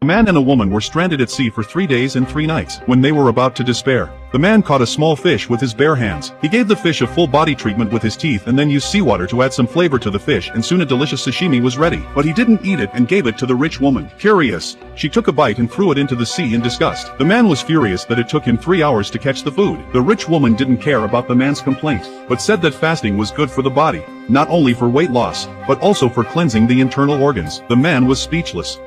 man and a woman were stranded at sea for 3 days and 3 nights. When they were about to despair, the man caught a small fish with his bare hands. He gave the fish a full body treatment with his teeth and then used seawater to add some flavor to the fish, and soon a delicious sashimi was ready. But he didn't eat it and gave it to the rich woman. Curious, she took a bite and threw it into the sea in disgust. The man was furious that it took him 3 hours to catch the food. The rich woman didn't care about the man's complaint, but said that fasting was good for the body, not only for weight loss, but also for cleansing the internal organs. The man was speechless.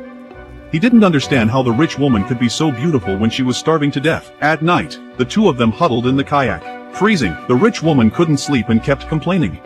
He didn't understand how the rich woman could be so beautiful when she was starving to death. At night, the two of them huddled in the kayak. Freezing, the rich woman couldn't sleep and kept complaining.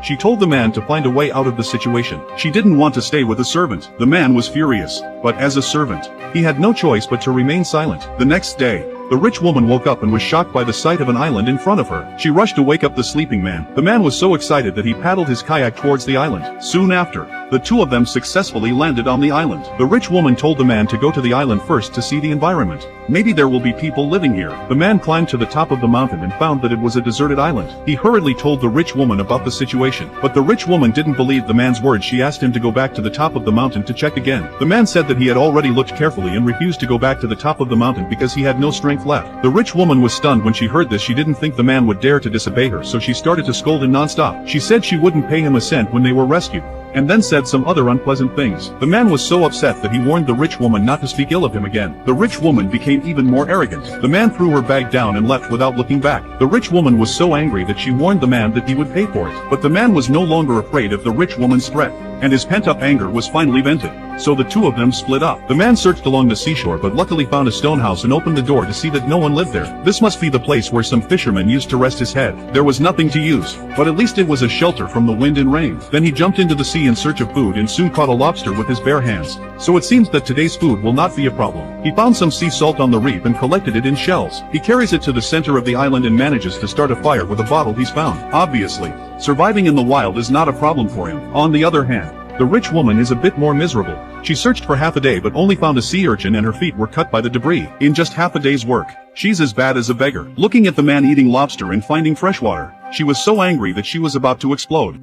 She told the man to find a way out of the situation. She didn't want to stay with a servant. The man was furious, but as a servant, he had no choice but to remain silent. The next day, the rich woman woke up and was shocked by the sight of an island in front of her. She rushed to wake up the sleeping man. The man was so excited that he paddled his kayak towards the island. Soon after, the two of them successfully landed on the island. The rich woman told the man to go to the island first to see the environment. Maybe there will be people living here. The man climbed to the top of the mountain and found that it was a deserted island. He hurriedly told the rich woman about the situation, but the rich woman didn't believe the man's words. She asked him to go back to the top of the mountain to check again. The man said that he had already looked carefully and refused to go back to the top of the mountain because he had no strength left. The rich woman was stunned when she heard this. She didn't think the man would dare to disobey her, so she started to scold him non-stop. She said she wouldn't pay him a cent when they were rescued, and then said some other unpleasant things. The man was so upset that he warned the rich woman not to speak ill of him again. The rich woman became even more arrogant. The man threw her bag down and left without looking back. The rich woman was so angry that she warned the man that he would pay for it. But the man was no longer afraid of the rich woman's threat, and his pent-up anger was finally vented. So the two of them split up. The man searched along the seashore but luckily found a stone house and opened the door to see that no one lived there. This must be the place where some fisherman used to rest his head. There was nothing to use, but at least it was a shelter from the wind and rain. Then he jumped into the sea in search of food and soon caught a lobster with his bare hands. So it seems that today's food will not be a problem. He found some sea salt on the reef and collected it in shells. He carries it to the center of the island and manages to start a fire with a bottle he's found. Obviously, surviving in the wild is not a problem for him. On the other hand, the rich woman is a bit more miserable. She searched for half a day but only found a sea urchin and her feet were cut by the debris. In just half a day's work, she's as bad as a beggar. Looking at the man eating lobster and finding fresh water, she was so angry that she was about to explode.